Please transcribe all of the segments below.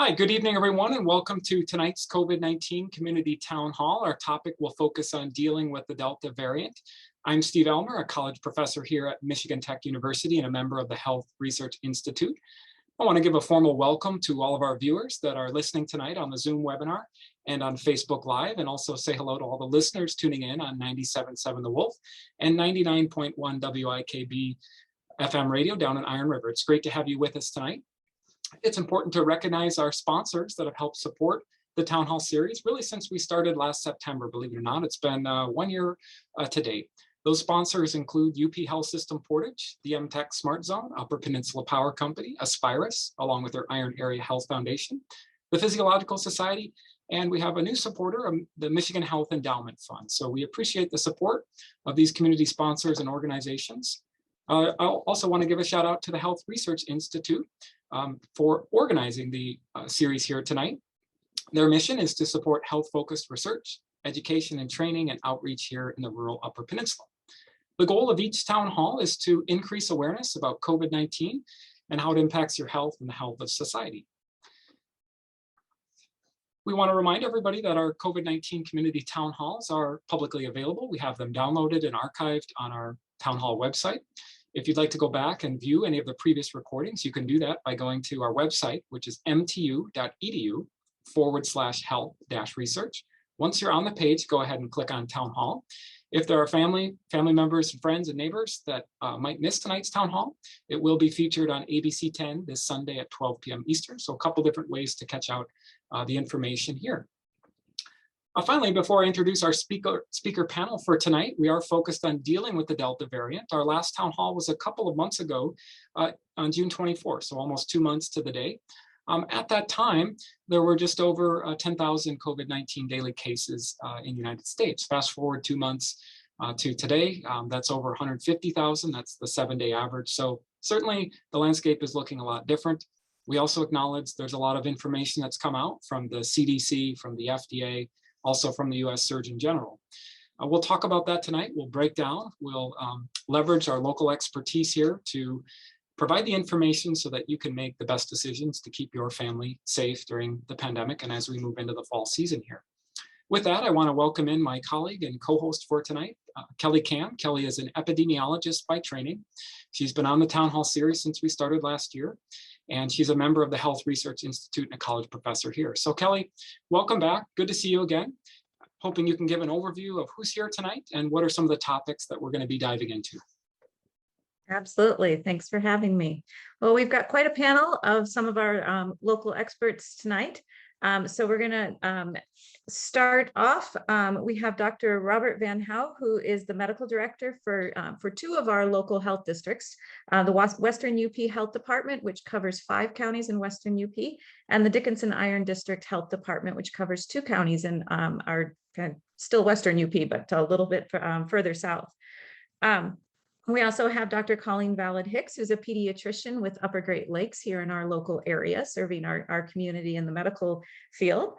Hi, good evening, everyone, and welcome to tonight's COVID-19 Community Town Hall. Our topic will focus on dealing with the Delta variant. I'm Steve Elmer, a college professor here at Michigan Tech University and a member of the Health Research Institute. I want to give a formal welcome to all of our viewers that are listening tonight on the Zoom webinar and on Facebook Live, and also say hello to all the listeners tuning in on 97.7 The Wolf and 99.1 WIKB FM radio down in Iron River. It's great to have you with us tonight. It's important to recognize our sponsors that have helped support the Town Hall series, really since we started last September. Believe it or not, it's been 1 year to date. Those sponsors include UP Health System Portage, the MTech Smart Zone, Upper Peninsula Power Company, Aspirus, along with their Iron Area Health Foundation, the Physiological Society, and we have a new supporter, the Michigan Health Endowment Fund. So we appreciate the support of these community sponsors and organizations. I also want to give a shout out to the Health Research Institute for organizing the series here tonight. Their mission is to support health-focused research, education and training and outreach here in the rural Upper Peninsula. The goal of each town hall is to increase awareness about COVID-19 and how it impacts your health and the health of society. We want to remind everybody that our COVID-19 community town halls are publicly available. We have them downloaded and archived on our town hall website. If you'd like to go back and view any of the previous recordings, you can do that by going to our website, which is mtu.edu/health-research. Once you're on the page, go ahead and click on Town Hall. If there are family members, friends, and neighbors that might miss tonight's Town Hall, it will be featured on ABC 10 this Sunday at 12 p.m. Eastern. So a couple different ways to catch out the information here. Finally, before I introduce our speaker panel for tonight, we are focused on dealing with the Delta variant. Our last town hall was a couple of months ago on June 24th, so almost 2 months to the day. At that time, there were just over 10,000 COVID-19 daily cases in the United States. Fast forward 2 months to today, that's over 150,000. That's the 7-day average. So certainly the landscape is looking a lot different. We also acknowledge there's a lot of information that's come out from the CDC, from the FDA, also from the US Surgeon General. We'll talk about that tonight. We'll break down, we'll leverage our local expertise here to provide the information so that you can make the best decisions to keep your family safe during the pandemic and as we move into the fall season here. With that, I want to welcome in my colleague and co-host for tonight, Kelly Kam. Kelly is an epidemiologist by training. She's been on the Town Hall series since we started last year, and she's a member of the Health Research Institute and a college professor here. So Kelly, welcome back. Good to see you again. Hoping you can give an overview of who's here tonight and what are some of the topics that we're going to be diving into. Absolutely. Thanks for having me. Well, we've got quite a panel of some of our local experts tonight. So we're going to start off. We have Dr. Robert Van Houw, who is the medical director for 2 of our local health districts, the Western UP Health Department, which covers 5 counties in Western UP, and the Dickinson Iron District Health Department, which covers 2 counties in our still Western UP, but a little bit further south. We also have Dr. Colleen Valid-Hicks, who's a pediatrician with Upper Great Lakes here in our local area, serving our community in the medical field.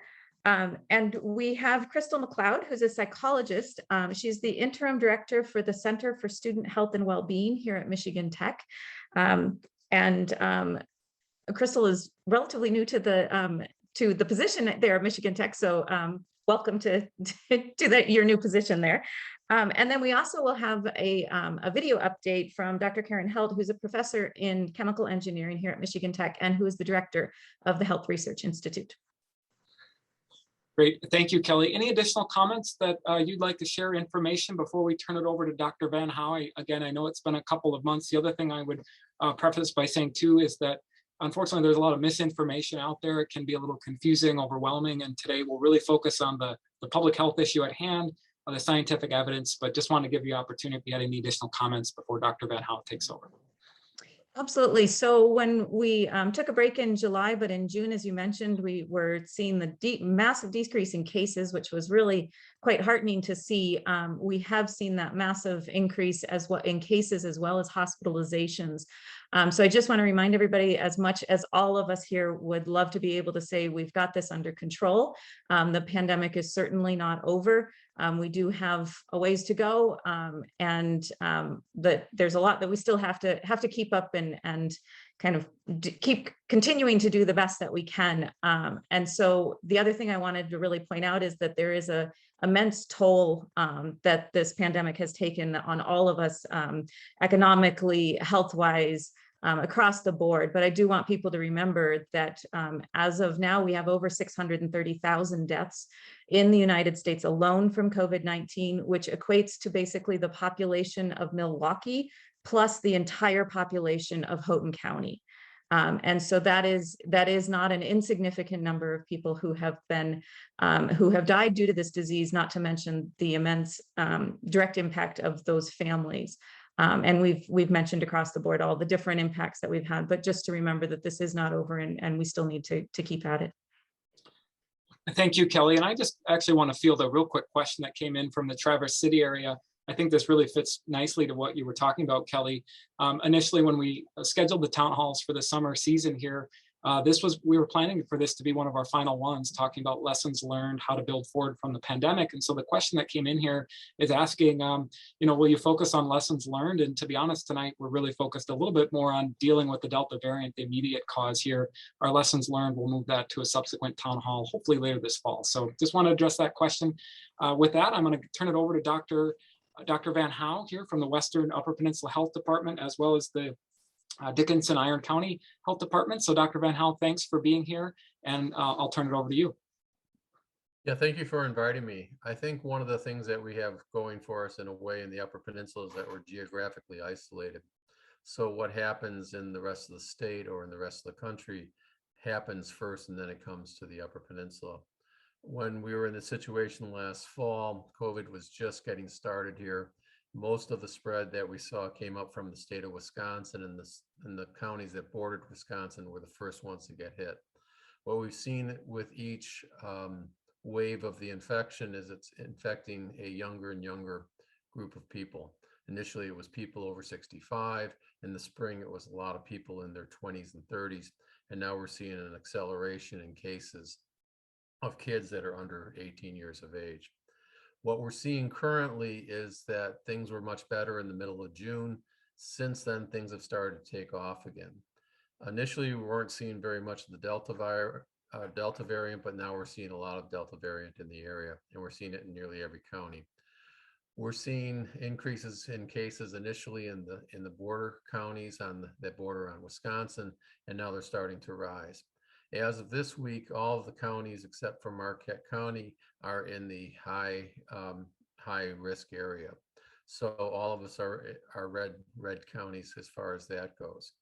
And we have Crystal McLeod, who's a psychologist. She's the interim director for the Center for Student Health and Wellbeing here at Michigan Tech. Crystal is relatively new to the position there at Michigan Tech, so welcome to your new position there. And then we also will have a video update from Dr. Karen Held, who's a professor in chemical engineering here at Michigan Tech and who is the director of the Health Research Institute. Great. Thank you, Kelly. Any additional comments that you'd like to share information before we turn it over to Dr. Van Houw? Again, I know it's been a couple of months. The other thing I would preface by saying too is that unfortunately, there's a lot of misinformation out there. It can be a little confusing, overwhelming, and today we'll really focus on the public health issue at hand, the scientific evidence, but just want to give you opportunity if you had any additional comments before Dr. Van Houw takes over. Absolutely. So when we took a break in July, but in June, as you mentioned, we were seeing the massive decrease in cases, which was really quite heartening to see. We have seen that massive increase in cases as well as hospitalizations. So I just want to remind everybody, as much as all of us here would love to be able to say we've got this under control, the pandemic is certainly not over. We do have a ways to go, and there's a lot that we still have to keep up and kind of keep continuing to do the best that we can. And so the other thing I wanted to really point out is that there is a immense toll that this pandemic has taken on all of us, economically, health-wise, across the board. But I do want people to remember that as of now, we have over 630,000 deaths in the United States alone from COVID-19, which equates to basically the population of Milwaukee plus the entire population of Houghton County. And so that is not an insignificant number of people who have died due to this disease, not to mention the immense direct impact of those families. And we've mentioned across the board all the different impacts that we've had, but just to remember that this is not over, and we still need to keep at it. Thank you, Kelly. And I just actually want to field a real quick question that came in from the Traverse City area. I think this really fits nicely to what you were talking about, Kelly. Initially, when we scheduled the town halls for the summer season here, we were planning for this to be one of our final ones, talking about lessons learned, how to build forward from the pandemic. And so the question that came in here is asking, will you focus on lessons learned? And to be honest, tonight, we're really focused a little bit more on dealing with the Delta variant, the immediate cause here. Our lessons learned, we'll move that to a subsequent town hall, hopefully later this fall. So just want to address that question. With that, I'm going to turn it over to Dr. Van Houw here from the Western Upper Peninsula Health Department, as well as the Dickinson Iron County Health Department. So Dr. Van Houw, thanks for being here, and I'll turn it over to you. Yeah, thank you for inviting me. I think one of the things that we have going for us in a way in the Upper Peninsula is that we're geographically isolated. So what happens in the rest of the state or in the rest of the country happens first, and then it comes to the Upper Peninsula. When we were in the situation last fall, COVID was just getting started here. Most of the spread that we saw came up from the state of Wisconsin, and the counties that bordered Wisconsin were the first ones to get hit. What we've seen with each wave of the infection is it's infecting a younger and younger group of people. Initially, it was people over 65. In the spring, it was a lot of people in their 20s and 30s. And now we're seeing an acceleration in cases of kids that are under 18 years of age. What we're seeing currently is that things were much better in the middle of June. Since then, things have started to take off again. Initially, we weren't seeing very much of the Delta variant, but now we're seeing a lot of Delta variant in the area, and we're seeing it in nearly every county. We're seeing increases in cases initially in the border counties that border on Wisconsin, and now they're starting to rise. As of this week, all of the counties except for Marquette County are in the high risk area. So all of us are red counties as far as that goes.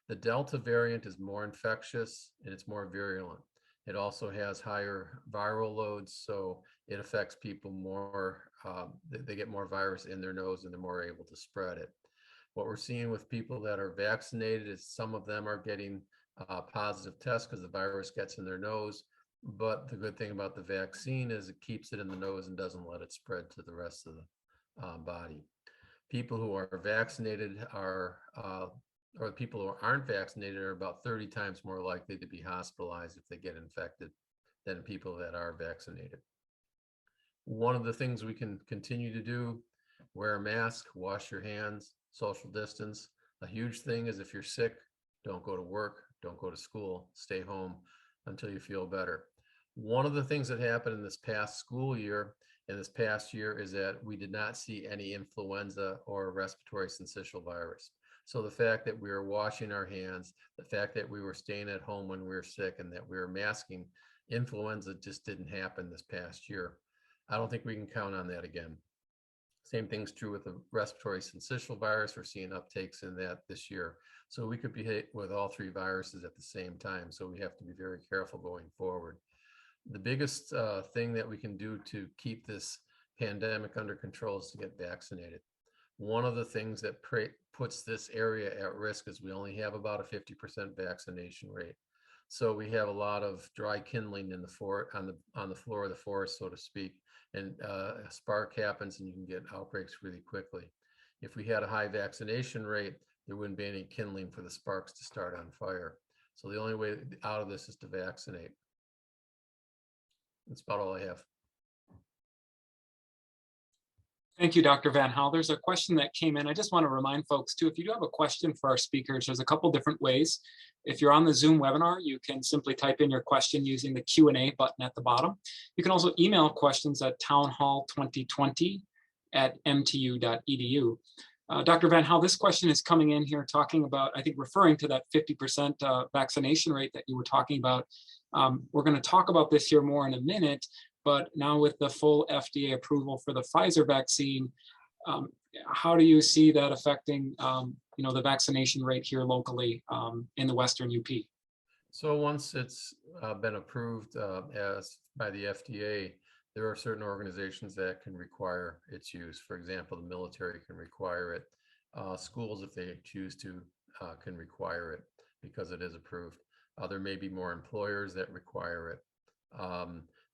The Delta variant is more infectious and it's more virulent. It also has higher viral loads, so it affects people more. They get more virus in their nose and they're more able to spread it. What we're seeing with people that are vaccinated is some of them are getting positive tests because the virus gets in their nose. But the good thing about the vaccine is it keeps it in the nose and doesn't let it spread to the rest of the body. People who are vaccinated or people who aren't vaccinated are about 30 times more likely to be hospitalized if they get infected than people that are vaccinated. One of the things we can continue to do, wear a mask, wash your hands, social distance. A huge thing is if you're sick, don't go to work, don't go to school, stay home until you feel better. One of the things that happened in this past school year and this past year is that we did not see any influenza or respiratory syncytial virus. So the fact that we were washing our hands, the fact that we were staying at home when we were sick and that we were masking, influenza just didn't happen this past year. I don't think we can count on that again. Same thing's true with the respiratory syncytial virus. We're seeing uptakes in that this year. So we could be hit with all three viruses at the same time. So we have to be very careful going forward. The biggest thing that we can do to keep this pandemic under control is to get vaccinated. One of the things that puts this area at risk is we only have about a 50% vaccination rate. So we have a lot of dry kindling in the on the floor of the forest, so to speak, and a spark happens and you can get outbreaks really quickly. If we had a high vaccination rate, there wouldn't be any kindling for the sparks to start on fire. So the only way out of this is to vaccinate. That's about all I have. Thank you, Dr. Van Hal. There's a question that came in. I just want to remind folks too, if you do have a question for our speakers, there's a couple different ways. If you're on the Zoom webinar, you can simply type in your question using the Q&A button at the bottom. You can also email questions at townhall2020@mtu.edu. Dr. Van Hal, this question is coming in here talking about, I think, referring to that 50% vaccination rate that you were talking about. We're going to talk about this here more in a minute, but now with the full FDA approval for the Pfizer vaccine, how do you see that affecting the vaccination rate here locally in the Western UP? So once it's been approved as by the FDA, there are certain organizations that can require its use. For example, the military can require it. Schools, if they choose to, can require it because it is approved. There may be more employers that require it.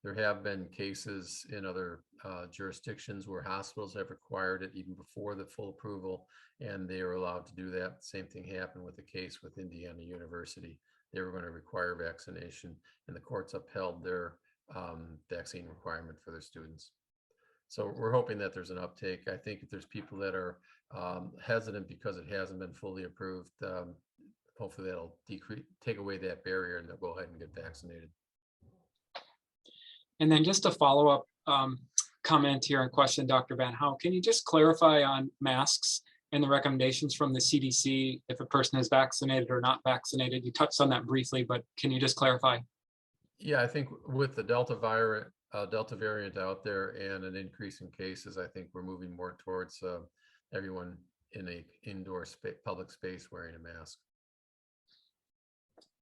There have been cases in other jurisdictions where hospitals have required it even before the full approval, and they are allowed to do that. Same thing happened with the case with Indiana University. They were going to require vaccination, and the courts upheld their vaccine requirement for their students. So we're hoping that there's an uptake. I think if there's people that are hesitant because it hasn't been fully approved, hopefully that'll take away that barrier and they'll go ahead and get vaccinated. And then just a follow-up comment here and question, Dr. Van Hal, can you just clarify on masks and the recommendations from the CDC if a person is vaccinated or not vaccinated? You touched on that briefly, but can you just clarify? Yeah, I think with the Delta variant out there and an increase in cases, I think we're moving more towards everyone in a indoor public space wearing a mask.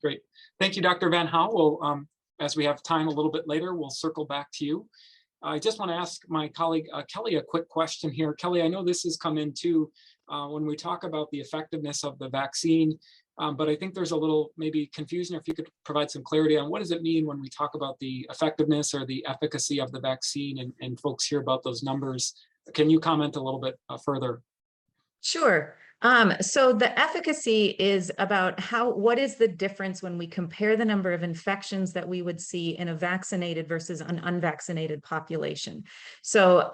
Great. Thank you, Dr. Van Hal. Well, as we have time a little bit later, we'll circle back to you. I just want to ask my colleague Kelly a quick question here. Kelly, I know this has come in too when we talk about the effectiveness of the vaccine, but I think there's a little maybe confusion. If you could provide some clarity on what does it mean when we talk about the effectiveness or the efficacy of the vaccine and folks hear about those numbers. Can you comment a little bit further? Sure. So the efficacy is about what is the difference when we compare the number of infections that we would see in a vaccinated versus an unvaccinated population. So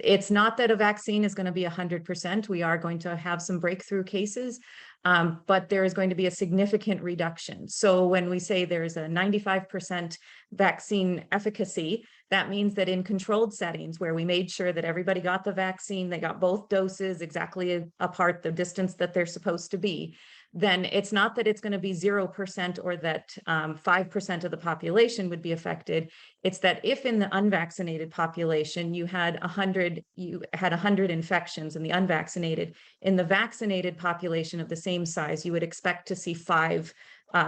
it's not that a vaccine is going to be 100%. We are going to have some breakthrough cases, but there is going to be a significant reduction. So when we say there's a 95% vaccine efficacy, that means that in controlled settings where we made sure that everybody got the vaccine, they got both doses exactly apart, the distance that they're supposed to be, then it's not that it's going to be 0% or that 5% of the population would be affected. It's that if in the unvaccinated population you had 100 infections in the unvaccinated, in the vaccinated population of the same size, you would expect to see 5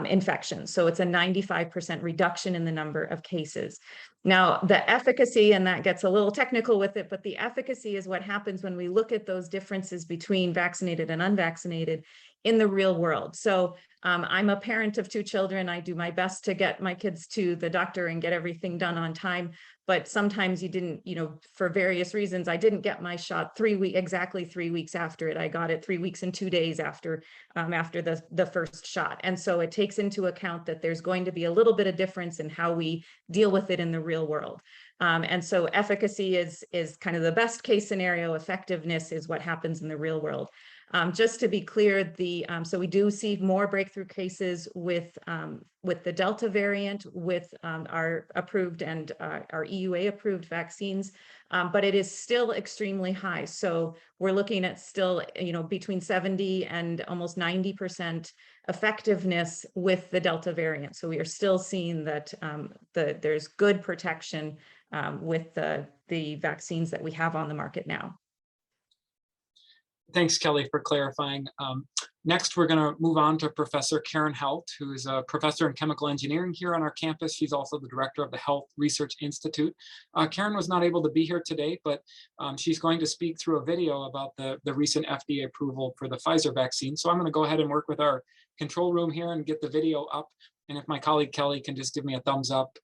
infections. So it's a 95% reduction in the number of cases. Now, the efficacy, and that gets a little technical with it, but the efficacy is what happens when we look at those differences between vaccinated and unvaccinated in the real world. So I'm a parent of 2 children. I do my best to get my kids to the doctor and get everything done on time. But sometimes you didn't, for various reasons, I didn't get my shot exactly 3 weeks after it. I got it 3 weeks and 2 days after the first shot. And so it takes into account that there's going to be a little bit of difference in how we deal with it in the real world. And so efficacy is kind of the best case scenario. Effectiveness is what happens in the real world. Just to be clear, so we do see more breakthrough cases with the Delta variant, with our approved and our EUA approved vaccines, but it is still extremely high. So we're looking at still, between 70 and almost 90% effectiveness with the Delta variant. So we are still seeing that there's good protection with the vaccines that we have on the market now. Thanks, Kelly, for clarifying. Next, we're going to move on to Professor Karen Helt, who is a professor in chemical engineering here on our campus. She's also the director of the Health Research Institute. Karen was not able to be here today, but she's going to speak through a video about the recent FDA approval for the Pfizer vaccine. So I'm going to go ahead and work with our control room here and get the video up. And if my colleague Kelly can just give me a thumbs up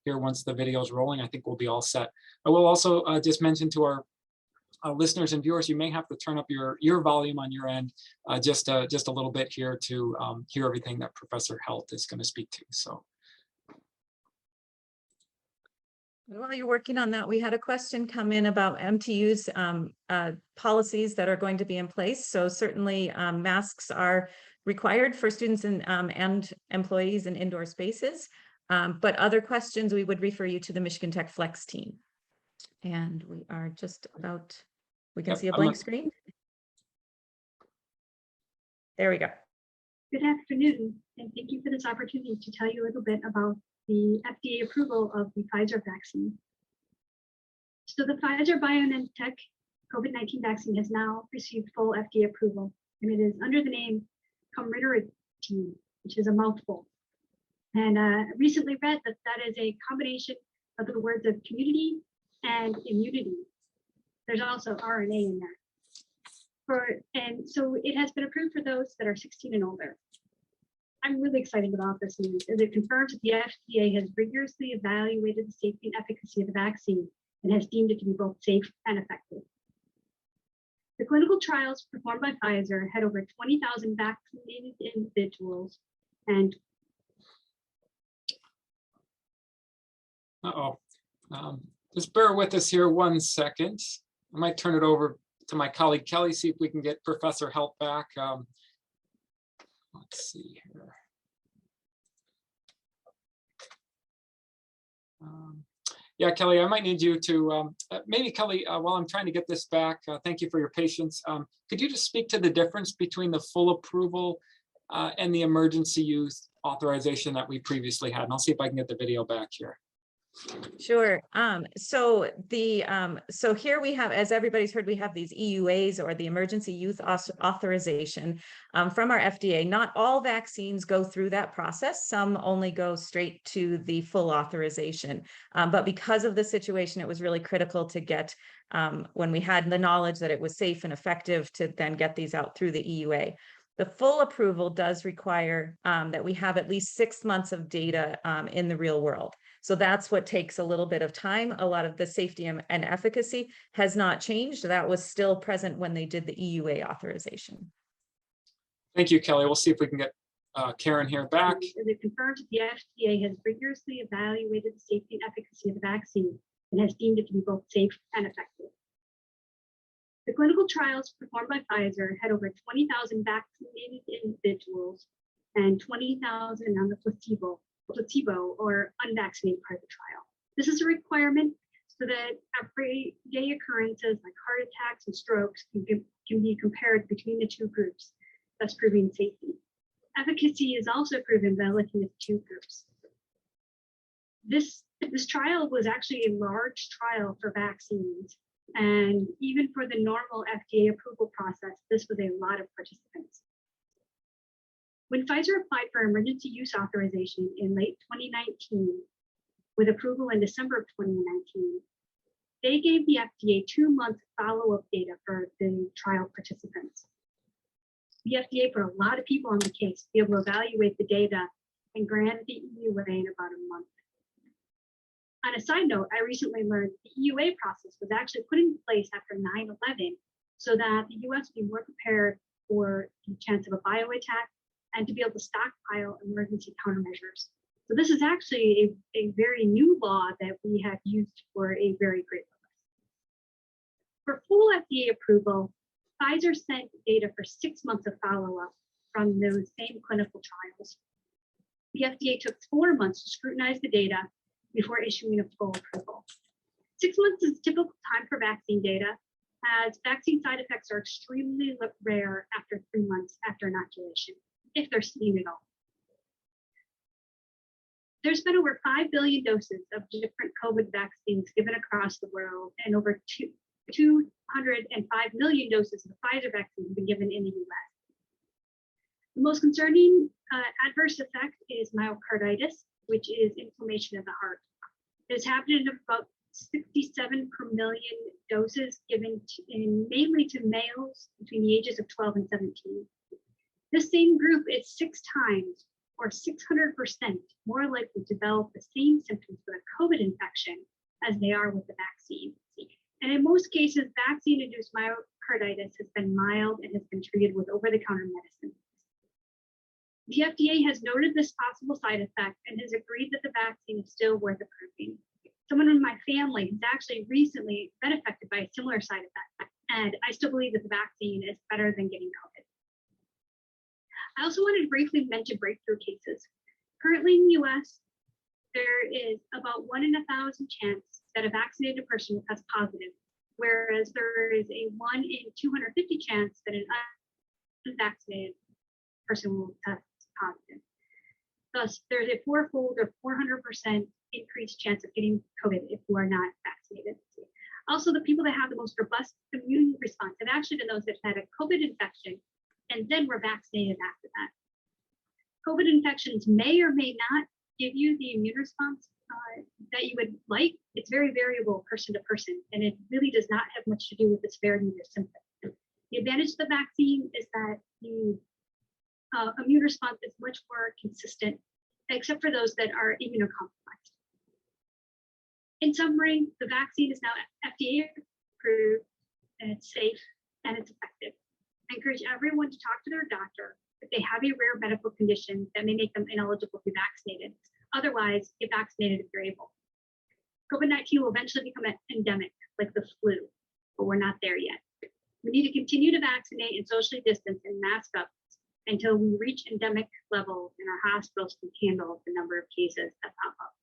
here once the video is rolling, I think we'll be all set. I will also just mention to our listeners and viewers, you may have to turn up your volume on your end just a little bit here to hear everything that Professor Helt is going to speak to. So, While you're working on that, we had a question come in about MTU's policies that are going to be in place. So certainly masks are required for students and employees in indoor spaces. But other questions, we would refer you to the Michigan Tech Flex team. And we are just about, we can see a blank screen. There we go. Good afternoon, and thank you for this opportunity to tell you a little bit about the FDA approval of the Pfizer vaccine. So the Pfizer-BioNTech COVID-19 vaccine has now received full FDA approval, and it is under the name Comirnaty, which is a mouthful. And I recently read that that is a combination of the words of community and immunity. There's also RNA in there. And so it has been approved for those that are 16 and older. I'm really excited about this news, as it confirms that the FDA has rigorously evaluated the safety and efficacy of the vaccine and has deemed it to be both safe and effective. The clinical trials performed by Pfizer had over 20,000 vaccinated individuals and just bear with us here 1 second. I might turn it over to my colleague Kelly, see if we can get Professor help back. Let's see here. Yeah, Kelly, I might need you to, maybe Kelly, while I'm trying to get this back, thank you for your patience. Could you just speak to the difference between the full approval and the emergency use authorization that we previously had? And I'll see if I can get the video back here. Sure. So here we have, as everybody's heard, we have these EUAs, or the emergency use authorization from our FDA. Not all vaccines go through that process. Some only go straight to the full authorization. But because of the situation, it was really critical to get, when we had the knowledge that it was safe and effective, to then get these out through the EUA. The full approval does require that we have at least 6 months of data in the real world. So that's what takes a little bit of time. A lot of the safety and efficacy has not changed. That was still present when they did the EUA authorization. Thank you, Kelly. We'll see if we can get Karen here back. It confirms that the FDA has rigorously evaluated the safety and efficacy of the vaccine and has deemed it to be both safe and effective. The clinical trials performed by Pfizer had over 20,000 vaccinated individuals and 20,000 on the placebo or unvaccinated part of the trial. This is a requirement so that everyday occurrences like heart attacks and strokes can be compared between the two groups, thus proving safety. Efficacy is also proven by looking at the two groups. This trial was actually a large trial for vaccines, and even for the normal FDA approval process, this was a lot of participants. When Pfizer applied for emergency use authorization in late 2019, with approval in December of 2019, they gave the FDA 2-month follow-up data for the trial participants. The FDA put a lot of people on the case to be able to evaluate the data and granted the EUA in about a month. On a side note, I recently learned the EUA process was actually put in place after 9/11 so that the US would be more prepared for the chance of a bio attack and to be able to stockpile emergency countermeasures. So this is actually a very new law that we have used for a very great purpose. For full FDA approval, Pfizer sent data for 6 months of follow-up from those same clinical trials. The FDA took 4 months to scrutinize the data before issuing a full approval. 6 months is typical time for vaccine data, as vaccine side effects are extremely rare after 3 months after inoculation, if they're seen at all. There's been over 5 billion doses of different COVID vaccines given across the world, and over 205 million doses of the Pfizer vaccine have been given in the US. The most concerning adverse effect is myocarditis, which is inflammation of the heart. It has happened in about 67 per million doses given mainly to males between the ages of 12 and 17. This same group is 6 times or 600% more likely to develop the same symptoms for a COVID infection as they are with the vaccine. And in most cases, vaccine-induced myocarditis has been mild and has been treated with over-the-counter medicine. The FDA has noted this possible side effect and has agreed that the vaccine is still worth approving. someone in my family has actually recently been affected by a similar side effect, and I still believe that the vaccine is better than getting COVID. I also wanted to briefly mention breakthrough cases. Currently in the US, there is about 1 in 1,000 chance that a vaccinated person will test positive, whereas there is a 1 in 250 chance that an unvaccinated person will test positive. Thus, there's a fourfold or 400% increased chance of getting COVID if you are not vaccinated. Also, the people that have the most robust immune response have actually been those that had a COVID infection and then were vaccinated after that. COVID infections may or may not give you the immune response that you would like. It's very variable person to person, and it really does not have much to do with the severity of your symptoms. The advantage of the vaccine is that the immune response is much more consistent, except for those that are immunocompromised. In summary, the vaccine is now FDA approved, and it's safe and it's effective. I encourage everyone to talk to their doctor if they have a rare medical condition that may make them ineligible to be vaccinated. Otherwise, get vaccinated if you're able. COVID-19 will eventually become an endemic like the flu, but we're not there yet. We need to continue to vaccinate and socially distance and mask up until we reach endemic levels and our hospitals can handle the number of cases that pop up.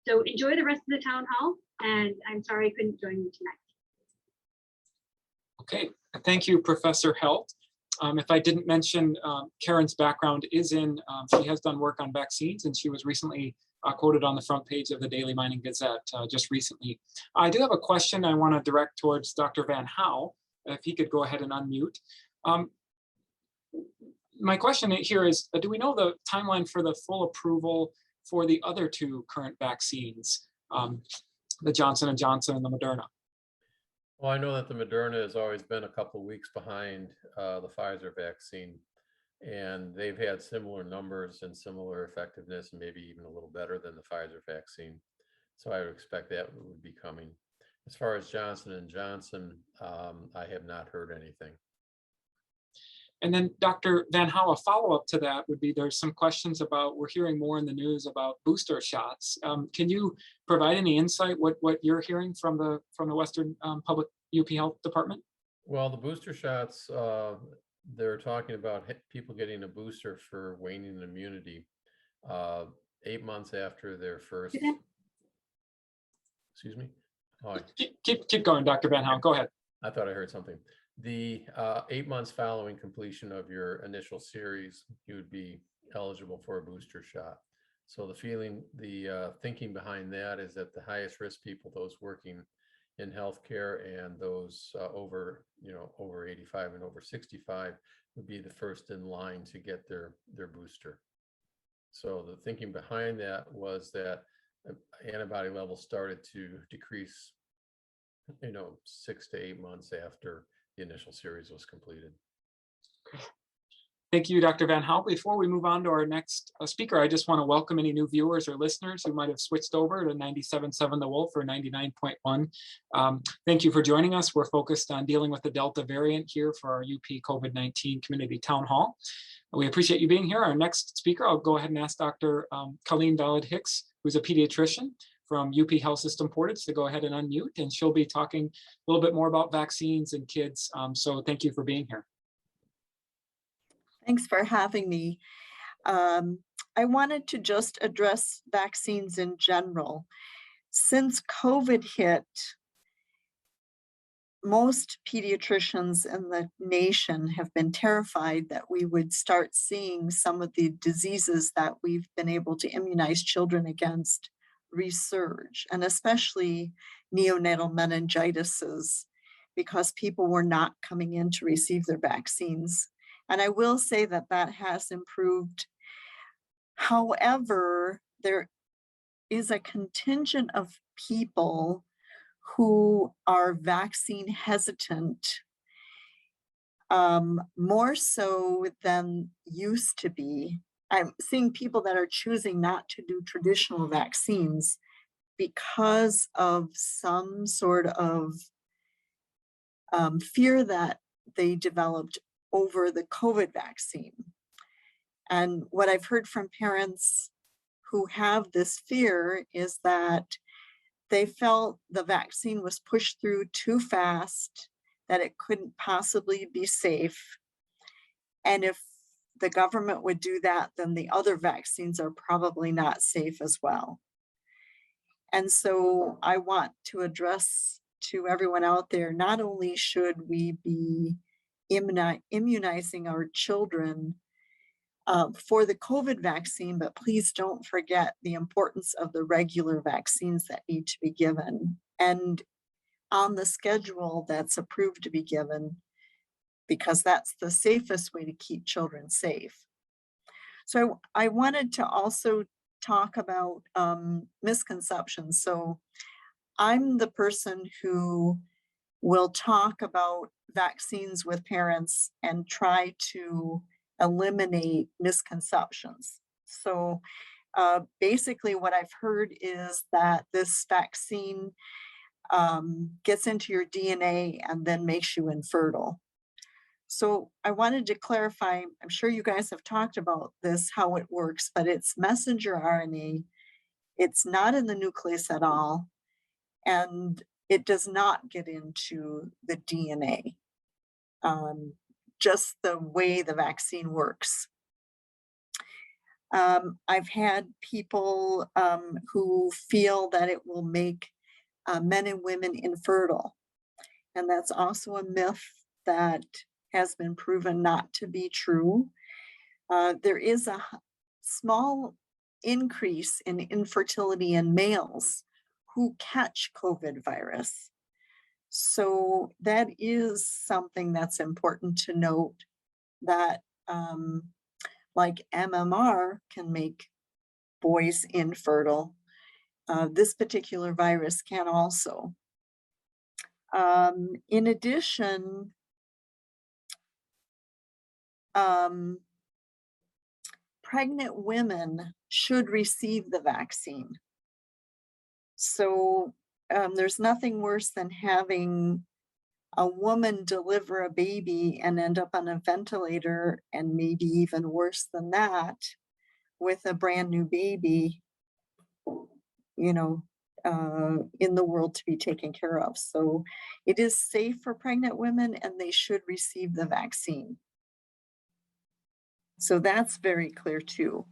So enjoy the rest of the town hall, and I'm sorry I couldn't join you tonight. Okay, thank you, Professor Helt. If I didn't mention, Karen's background is in, she has done work on vaccines, and she was recently quoted on the front page of the Daily Mining Gazette just recently. I do have a question I want to direct towards Dr. Van Houw, if he could go ahead and unmute. My question here is, do we know the timeline for the full approval for the other 2 current vaccines, the Johnson & Johnson and the Moderna? Well, I know that the Moderna has always been a couple of weeks behind the Pfizer vaccine, and they've had similar numbers and similar effectiveness, and maybe even a little better than the Pfizer vaccine. So I would expect that would be coming. As far as Johnson & Johnson, I have not heard anything. And then Dr. Van Houw, a follow-up to that would be, there's some questions about, we're hearing more in the news about booster shots. Can you provide any insight what you're hearing from the Western Public UP Health Department? Well, the booster shots, they're talking about people getting a booster for waning immunity 8 months after their first. Excuse me. Oh, keep going, Dr. Van Houw. Go ahead. I thought I heard something. The 8 months following completion of your initial series, you would be eligible for a booster shot. So the thinking behind that is that the highest risk people, those working in healthcare and those over 85 and over 65, would be the first in line to get their booster. So the thinking behind that was that antibody levels started to decrease, 6 to 8 months after the initial series was completed. Thank you, Dr. Van Houw. Before we move on to our next speaker, I just want to welcome any new viewers or listeners who might have switched over to 97.7 The Wolf or 99.1. Thank you for joining us. We're focused on dealing with the Delta variant here for our UP COVID-19 Community Town Hall. We appreciate you being here. Our next speaker, I'll go ahead and ask Dr. Colleen Ballard-Hicks, who's a pediatrician from UP Health System Portage, to go ahead and unmute, and she'll be talking a little bit more about vaccines and kids. So thank you for being here. Thanks for having me. I wanted to just address vaccines in general. Since COVID hit, most pediatricians in the nation have been terrified that we would start seeing some of the diseases that we've been able to immunize children against resurge, and especially neonatal meningitises, because people were not coming in to receive their vaccines. And I will say that that has improved. However, there is a contingent of people who are vaccine hesitant, more so than used to be. I'm seeing people that are choosing not to do traditional vaccines because of some sort of fear that they developed over the COVID vaccine. And what I've heard from parents who have this fear is that they felt the vaccine was pushed through too fast, that it couldn't possibly be safe. And if the government would do that, then the other vaccines are probably not safe as well. And so I want to address to everyone out there, not only should we be immunizing our children for the COVID vaccine, but please don't forget the importance of the regular vaccines that need to be given and on the schedule that's approved to be given, because that's the safest way to keep children safe. So I wanted to also talk about misconceptions. So I'm the person who will talk about vaccines with parents and try to eliminate misconceptions. So basically what I've heard is that this vaccine gets into your DNA and then makes you infertile. So I wanted to clarify, I'm sure you guys have talked about this, how it works, but it's messenger RNA. It's not in the nucleus at all, and it does not get into the DNA, just the way the vaccine works. I've had people who feel that it will make men and women infertile, and that's also a myth that has been proven not to be true. There is a small increase in infertility in males who catch COVID virus. So that is something that's important to note, that like MMR can make boys infertile. This particular virus can also. In addition, pregnant women should receive the vaccine. So there's nothing worse than having a woman deliver a baby and end up on a ventilator, and maybe even worse than that, with a brand new baby, you know, in the world to be taken care of. So it is safe for pregnant women, and they should receive the vaccine. So that's very clear too.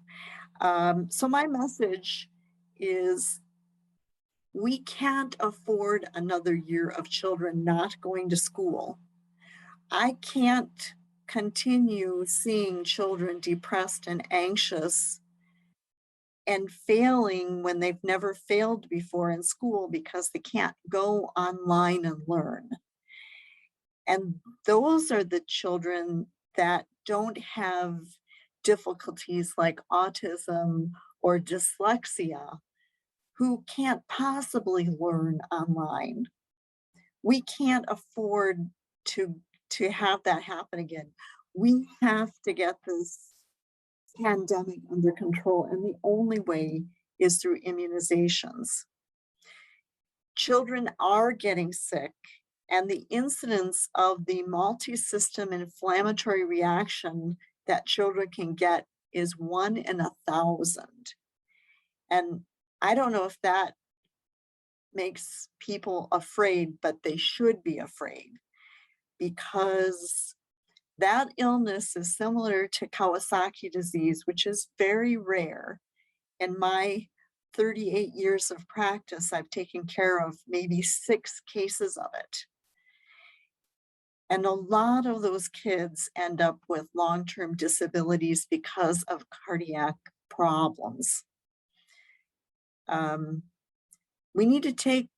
So my message is, we can't afford another year of children not going to school. I can't continue seeing children depressed and anxious and failing when they've never failed before in school because they can't go online and learn. And those are the children that don't have difficulties like autism or dyslexia, who can't possibly learn online. We can't afford to have that happen again. We have to get this pandemic under control, and the only way is through immunizations. Children are getting sick, and the incidence of the multi-system inflammatory reaction that children can get is 1 in 1,000. And I don't know if that makes people afraid, but they should be afraid, because that illness is similar to Kawasaki disease, which is very rare. In my 38 years of practice, I've taken care of maybe 6 cases of it. And a lot of those kids end up with long-term disabilities because of cardiac problems. We need to take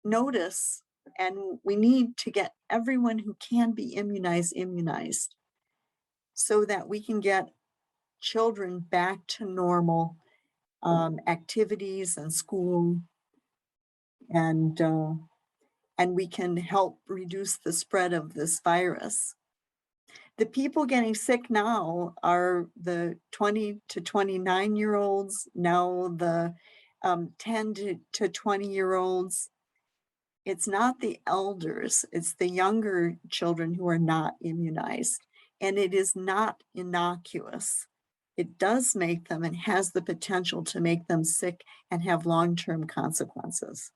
notice, and we need to get everyone who can be immunized, so that we can get children back to normal activities and school, and we can help reduce the spread of this virus. The people getting sick now are the 20 to 29-year-olds, now the 10 to 20-year-olds. It's not the elders, it's the younger children who are not immunized. And it is not innocuous. It does make them, and has the potential to make them sick and have long-term consequences.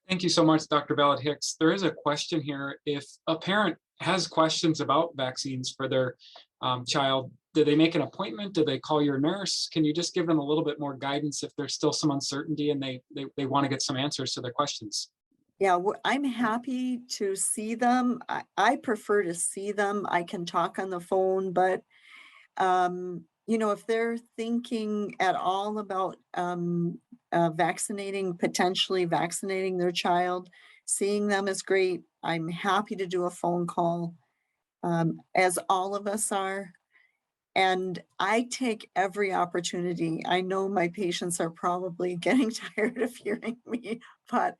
Thank you so much, Dr. Ballard Hicks. There is a question here. If a parent has questions about vaccines for their child, do they make an appointment? Do they call your nurse? Can you just give them a little bit more guidance if there's still some uncertainty and they want to get some answers to their questions? Yeah, I'm happy to see them. I prefer to see them. I can talk on the phone, but you know, if they're thinking at all about potentially vaccinating their child, seeing them is great. I'm happy to do a phone call, as all of us are. And I take every opportunity. I know my patients are probably getting tired of hearing me, but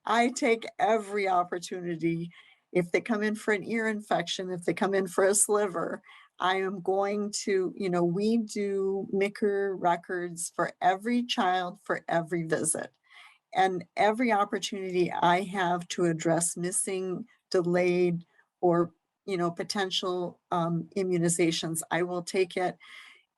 I take every opportunity. If they come in for an ear infection, if they come in for a sliver, I am going to, you know, we do MICR records for every child for every visit. And every opportunity I have to address missing, delayed, or, you know, potential immunizations, I will take it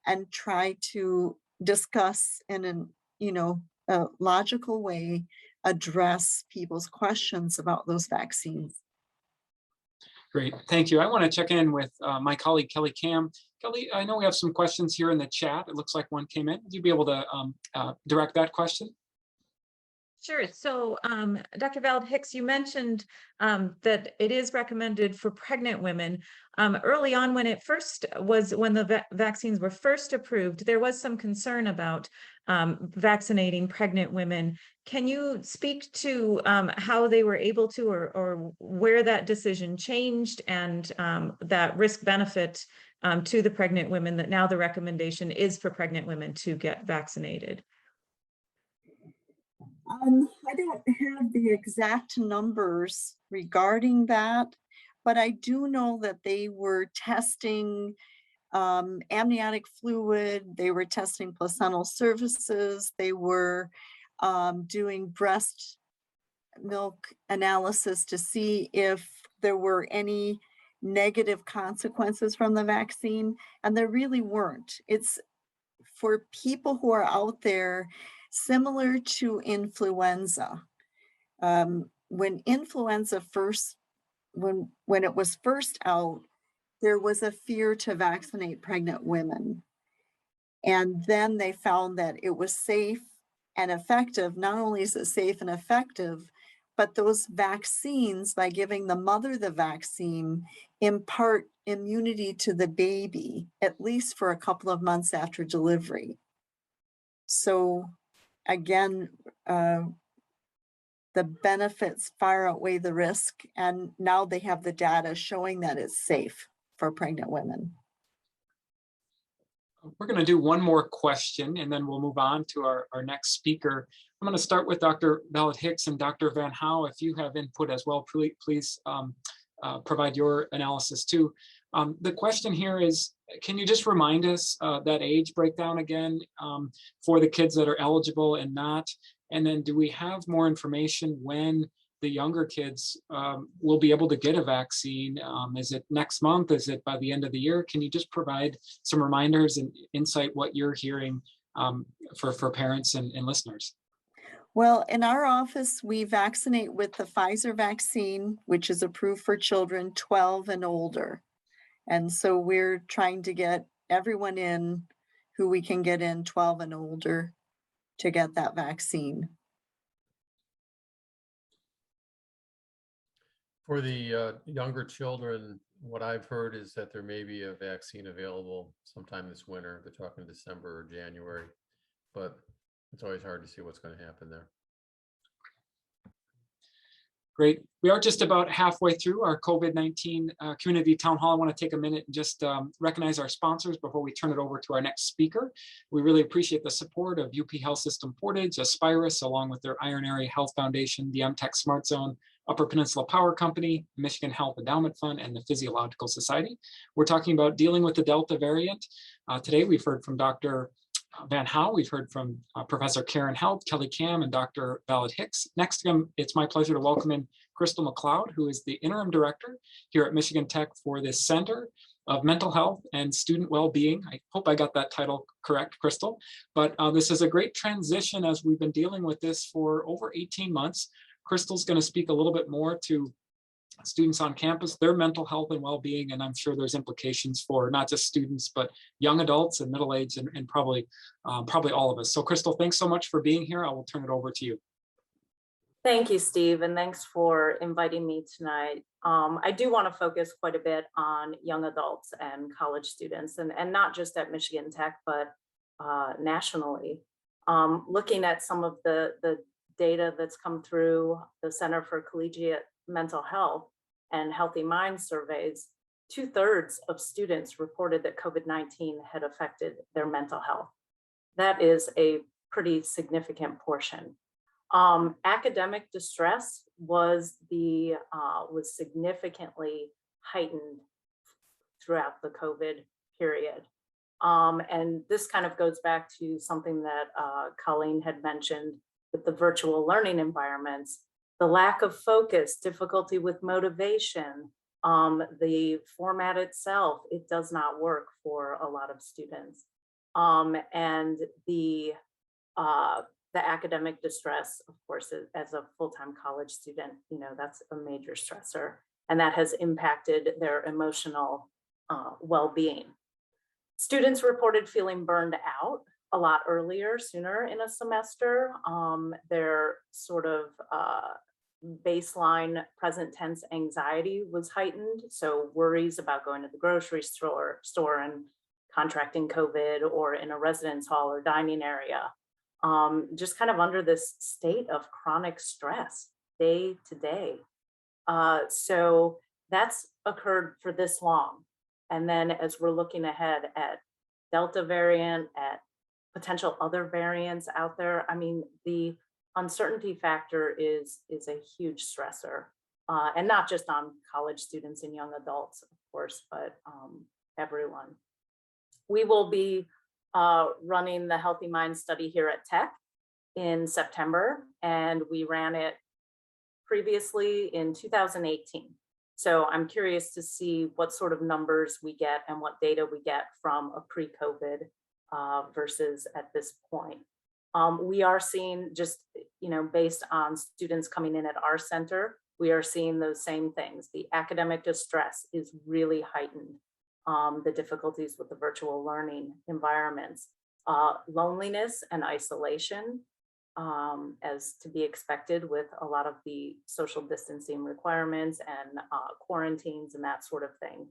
and try to discuss in an, you know, a logical way, address people's questions about those vaccines. Great, thank you. I want to check in with my colleague, Kelly Cam. Kelly, I know we have some questions here in the chat. It looks like one came in. Would you be able to direct that question? Sure. So, Dr. Ballard Hicks, you mentioned that it is recommended for pregnant women. Early on, when the vaccines were first approved, there was some concern about vaccinating pregnant women. Can you speak to how they were able to, or where that decision changed, and that risk benefit to the pregnant women, that now the recommendation is for pregnant women to get vaccinated? I don't have the exact numbers regarding that, but I do know that they were testing amniotic fluid, they were testing placental surfaces, they were doing breast milk analysis to see if there were any negative consequences from the vaccine, and there really weren't. It's for people who are out there, similar to influenza. When influenza when it was first out, there was a fear to vaccinate pregnant women. And then they found that it was safe and effective. Not only is it safe and effective, but those vaccines, by giving the mother the vaccine, impart immunity to the baby, at least for a couple of months after delivery. So again, the benefits far outweigh the risk, and now they have the data showing that it's safe for pregnant women. We're going to do one more question, and then we'll move on to our next speaker. I'm going to start with Dr. Ballard Hicks and Dr. Van Houw. If you have input as well, please provide your analysis too. The question here is, can you just remind us that age breakdown again for the kids that are eligible and not? And then do we have more information when the younger kids will be able to get a vaccine? Is it next month? Is it by the end of the year? Can you just provide some reminders and insight what you're hearing for parents and listeners? Well, in our office, we vaccinate with the Pfizer vaccine, which is approved for children 12 and older. And so we're trying to get everyone in who we can get in 12 and older to get that vaccine. For the younger children, what I've heard is that there may be a vaccine available sometime this winter. They're talking December or January, but it's always hard to see what's going to happen there. Great. We are just about halfway through our COVID-19 community town hall. I want to take a minute and just recognize our sponsors before we turn it over to our next speaker. We really appreciate the support of UP Health System Portage, Aspirus, along with their Iron Area Health Foundation, the MTech Smart Zone, Upper Peninsula Power Company, Michigan Health Endowment Fund, and the Physiological Society. We're talking about dealing with the Delta variant. Today, we've heard from Dr. Van Houw, we've heard from Professor Karen Held, Kelly Cam, and Dr. Ballard Hicks. Next, it's my pleasure to welcome in Crystal McLeod, who is the interim director here at Michigan Tech for the Center of Mental Health and Student Wellbeing. I hope I got that title correct, Crystal. But this is a great transition as we've been dealing with this for over 18 months. Crystal's going to speak a little bit more to students on campus, their mental health and well-being, and I'm sure there's implications for not just students, but young adults and middle-aged and probably all of us. So Crystal, thanks so much for being here. I will turn it over to you. Thank you, Steve, and thanks for inviting me tonight. I do want to focus quite a bit on young adults and college students, and not just at Michigan Tech, but nationally. Looking at some of the data that's come through the Center for Collegiate Mental Health and Healthy Mind surveys, 2/3 of students reported that COVID-19 had affected their mental health. That is a pretty significant portion. Academic distress was significantly heightened throughout the COVID period. And this kind of goes back to something that Colleen had mentioned with the virtual learning environments, the lack of focus, difficulty with motivation, the format itself, it does not work for a lot of students. And the academic distress, of course, as a full-time college student, that's a major stressor, and that has impacted their emotional well-being. Students reported feeling burned out a lot earlier, sooner in a semester. Their sort of baseline present tense anxiety was heightened. So worries about going to the grocery store and contracting COVID, or in a residence hall or dining area. Just kind of under this state of chronic stress day to day. So that's occurred for this long. And then as we're looking ahead at Delta variant, at potential other variants out there, I mean, the uncertainty factor is a huge stressor, and not just on college students and young adults, of course, but everyone. We will be running the Healthy Mind study here at Tech in September, and we ran it previously in 2018. So I'm curious to see what sort of numbers we get and what data we get from a pre-COVID versus at this point. We are seeing, just based on students coming in at our center, we are seeing those same things. The academic distress is really heightened. The difficulties with the virtual learning environments, loneliness and isolation, as to be expected with a lot of the social distancing requirements and quarantines and that sort of thing.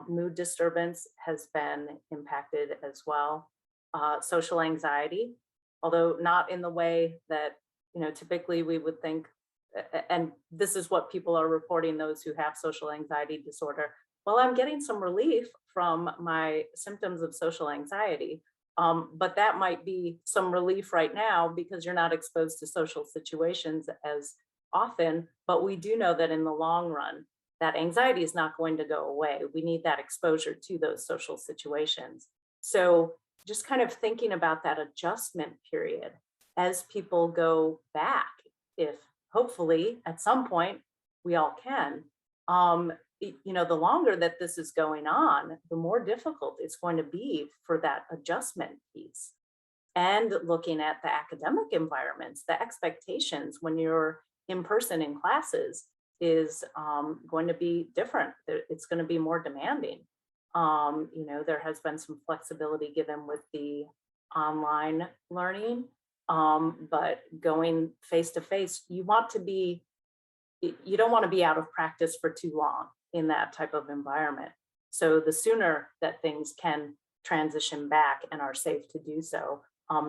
Mood disturbance has been impacted as well. Social anxiety, although not in the way that typically we would think, and this is what people are reporting, those who have social anxiety disorder. Well, I'm getting some relief from my symptoms of social anxiety, but that might be some relief right now because you're not exposed to social situations as often. But we do know that in the long run, that anxiety is not going to go away. We need that exposure to those social situations. So just kind of thinking about that adjustment period as people go back, if hopefully at some point we all can, the longer that this is going on, the more difficult it's going to be for that adjustment piece. And looking at the academic environments, the expectations when you're in person in classes is going to be different. It's going to be more demanding. There has been some flexibility given with the online learning, but going face to face, you don't want to be out of practice for too long in that type of environment. So the sooner that things can transition back and are safe to do so,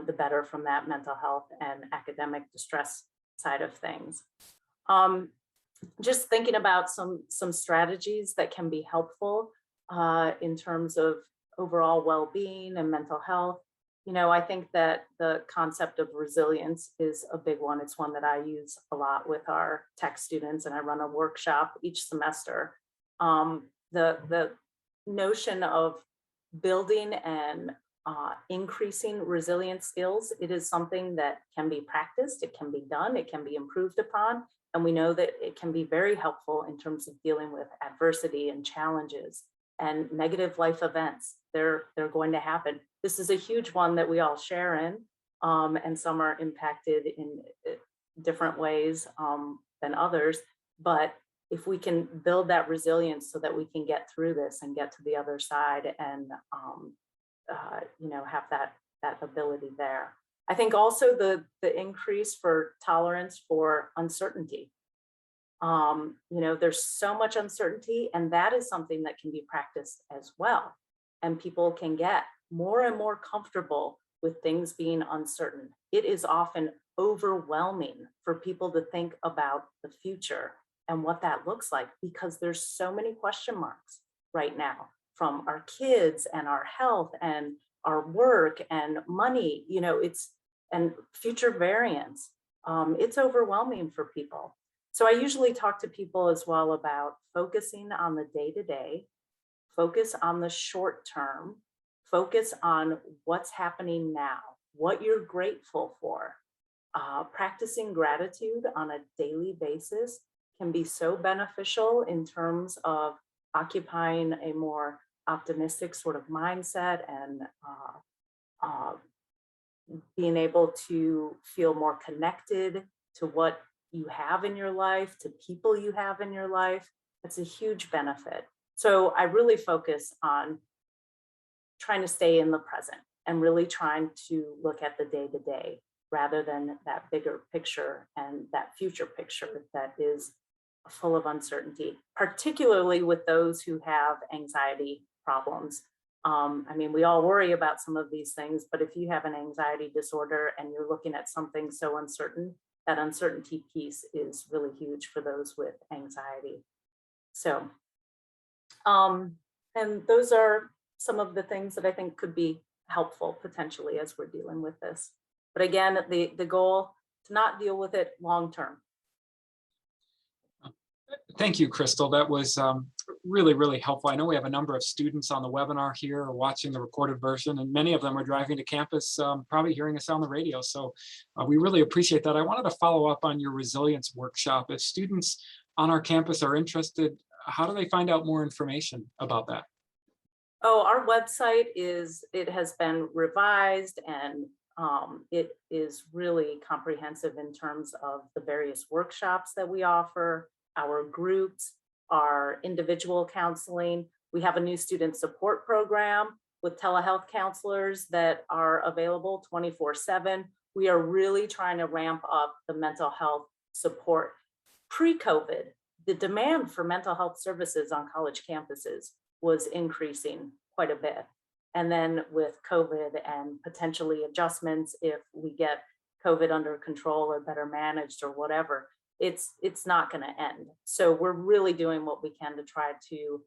the better from that mental health and academic distress side of things. Just thinking about some strategies that can be helpful in terms of overall well-being and mental health. I think that the concept of resilience is a big one. It's one that I use a lot with our tech students, and I run a workshop each semester. The notion of building and increasing resilient skills, it is something that can be practiced, it can be done, it can be improved upon, and we know that it can be very helpful in terms of dealing with adversity and challenges and negative life events. They're going to happen. This is a huge one that we all share in, and some are impacted in different ways than others. But if we can build that resilience so that we can get through this and get to the other side and, have that ability there. I think also the increase for tolerance for uncertainty. There's so much uncertainty, and that is something that can be practiced as well. And people can get more and more comfortable with things being uncertain. It is often overwhelming for people to think about the future and what that looks like, because there's so many question marks right now from our kids and our health and our work and money, and future variants. It's overwhelming for people. So I usually talk to people as well about focusing on the day-to-day, focus on the short term, focus on what's happening now, what you're grateful for. Practicing gratitude on a daily basis can be so beneficial in terms of occupying a more optimistic sort of mindset and being able to feel more connected to what you have in your life, to people you have in your life. It's a huge benefit. So I really focus on trying to stay in the present and really trying to look at the day-to-day rather than that bigger picture and that future picture that is full of uncertainty, particularly with those who have anxiety problems. We all worry about some of these things, but if you have an anxiety disorder and you're looking at something so uncertain, that uncertainty piece is really huge for those with anxiety. So, and those are some of the things that I think could be helpful potentially as we're dealing with this. But again, the goal to not deal with it long-term. Thank you, Crystal. That was really, really helpful. I know we have a number of students on the webinar here watching the recorded version, and many of them are driving to campus, probably hearing us on the radio. So we really appreciate that. I wanted to follow up on your resilience workshop. If students on our campus are interested, how do they find out more information about that? Oh, our website has been revised, and it is really comprehensive in terms of the various workshops that we offer, our groups, our individual counseling. We have a new student support program with telehealth counselors that are available 24/7. We are really trying to ramp up the mental health support. Pre-COVID, the demand for mental health services on college campuses was increasing quite a bit. And then with COVID and potentially adjustments, if we get COVID under control or better managed or whatever, it's not going to end. So we're really doing what we can to try to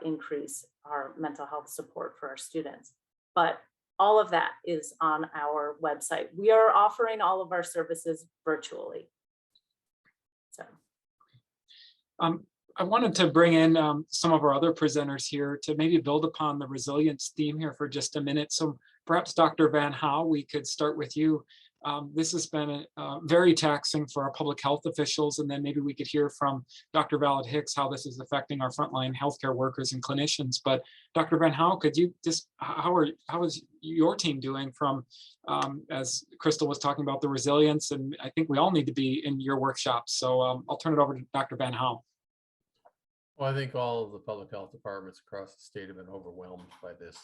increase our mental health support for our students. But all of that is on our website. We are offering all of our services virtually. So. I wanted to bring in some of our other presenters here to maybe build upon the resilience theme here for just a minute. So perhaps Dr. Van Houw, we could start with you. This has been very taxing for our public health officials, and then maybe we could hear from Dr. Valid-Hicks how this is affecting our frontline healthcare workers and clinicians. But Dr. Van Houw, could you just, how is your team doing from, as Crystal was talking about the resilience, and I think we all need to be in your workshops. So I'll turn it over to Dr. Van Houw. Well, I think all of the public health departments across the state have been overwhelmed by this.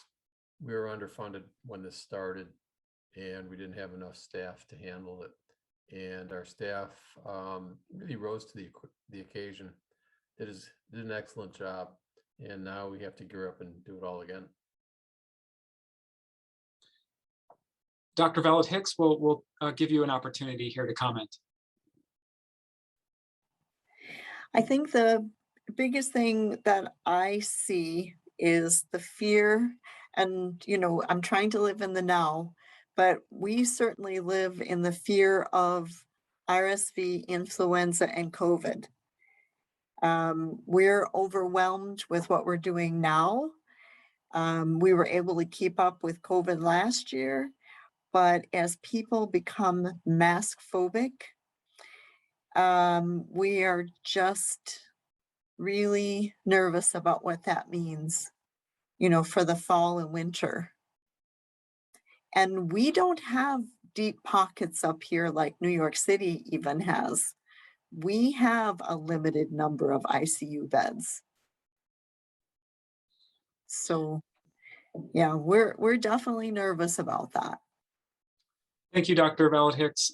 We were underfunded when this started, and we didn't have enough staff to handle it. And our staff really rose to the occasion. Did an excellent job, and now we have to gear up and do it all again. Dr. Valid-Hicks, we'll give you an opportunity here to comment. I think the biggest thing that I see is the fear, and I'm trying to live in the now, but we certainly live in the fear of RSV, influenza, and COVID. We're overwhelmed with what we're doing now. We were able to keep up with COVID last year, but as people become mask phobic, we are just really nervous about what that means, for the fall and winter. And we don't have deep pockets up here like New York City even has, we have a limited number of ICU beds. So yeah, we're definitely nervous about that. Thank you, Dr. Valid-Hicks.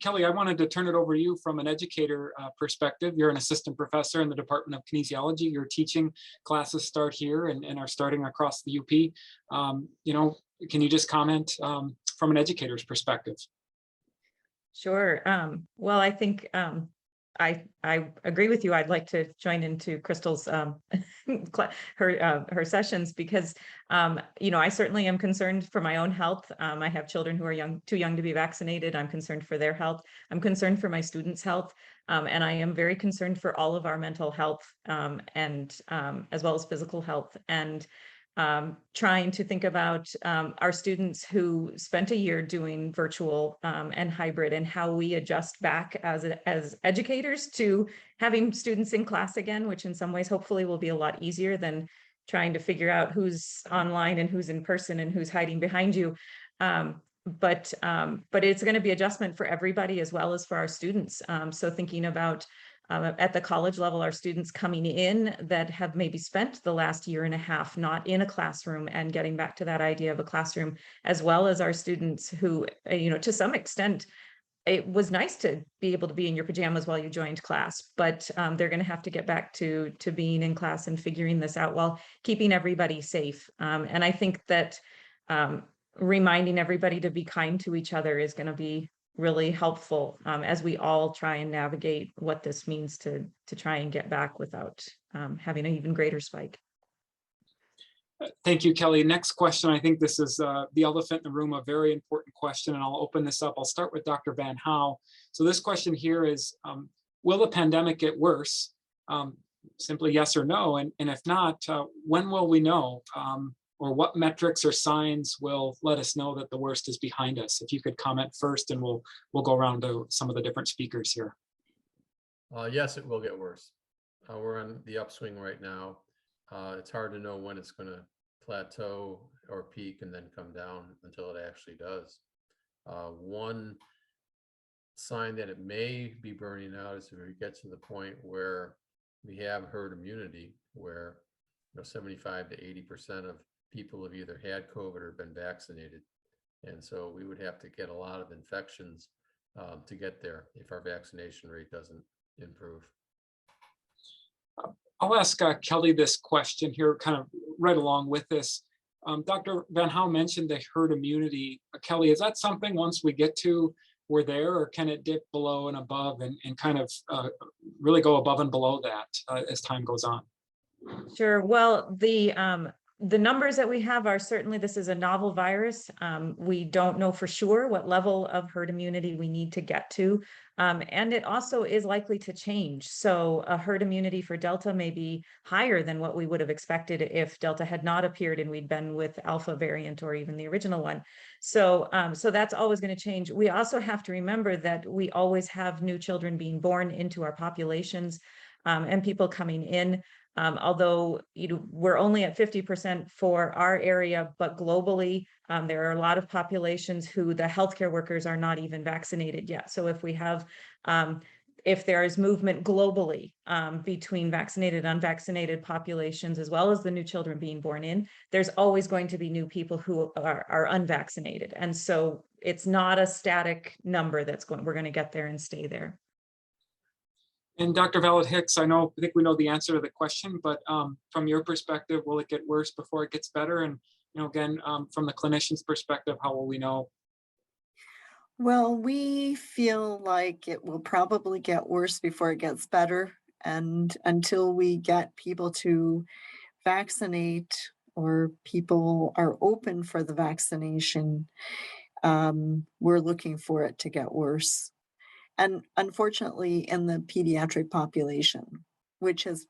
Kelly, I wanted to turn it over to you from an educator perspective. You're an assistant professor in the Department of Kinesiology. Your teaching classes start here and are starting across the UP. Can you just comment from an educator's perspective? Sure. Well, I think I agree with you. I'd like to join into Crystal's her sessions because I certainly am concerned for my own health. I have children who are too young to be vaccinated. I'm concerned for their health. I'm concerned for my students' health, and I am very concerned for all of our mental health and as well as physical health. And trying to think about our students who spent a year doing virtual and hybrid, and how we adjust back as educators to having students in class again, which in some ways hopefully will be a lot easier than trying to figure out who's online and who's in person and who's hiding behind you. But it's going to be adjustment for everybody as well as for our students. So thinking about at the college level, our students coming in that have maybe spent the last year and a half not in a classroom, and getting back to that idea of a classroom, as well as our students who, to some extent, it was nice to be able to be in your pajamas while you joined class, but they're going to have to get back to being in class and figuring this out while keeping everybody safe. And I think that reminding everybody to be kind to each other is going to be really helpful as we all try and navigate what this means to try and get back without having an even greater spike. Thank you, Kelly. Next question. I think this is the elephant in the room, a very important question, and I'll open this up. I'll start with Dr. Van Houw. So this question here is, will the pandemic get worse? Simply yes or no. And if not, when will we know? Or what metrics or signs will let us know that the worst is behind us? If you could comment first, and we'll go around to some of the different speakers here. Yes, it will get worse. We're on the upswing right now. It's hard to know when it's going to plateau or peak and then come down until it actually does. One sign that it may be burning out is if we get to the point where we have herd immunity, where 75 to 80% of people have either had COVID or been vaccinated. And so we would have to get a lot of infections to get there if our vaccination rate doesn't improve. I'll ask Kelly this question here, kind of right along with this. Dr. Van Houw mentioned the herd immunity. Kelly, is that something once we get to, we're there, or can it dip below and above and kind of really go above and below that as time goes on? Sure. Well, the numbers that we have are certainly, this is a novel virus. We don't know for sure what level of herd immunity we need to get to. And it also is likely to change. So a herd immunity for Delta may be higher than what we would have expected if Delta had not appeared and we'd been with Alpha variant or even the original one. So, so that's always going to change. We also have to remember that we always have new children being born into our populations and people coming in. Although we're only at 50% for our area, but globally, there are a lot of populations who the healthcare workers are not even vaccinated yet. So if we have, if there is movement globally between vaccinated and unvaccinated populations, as well as the new children being born in, there's always going to be new people who are unvaccinated. And so it's not a static number we're going to get there and stay there. And Dr. Valid-Hicks, I think we know the answer to the question, but from your perspective, will it get worse before it gets better? And again, from the clinician's perspective, how will we know? Well, we feel like it will probably get worse before it gets better. And until we get people to vaccinate or people are open for the vaccination, we're looking for it to get worse. And unfortunately, in the pediatric population, which has,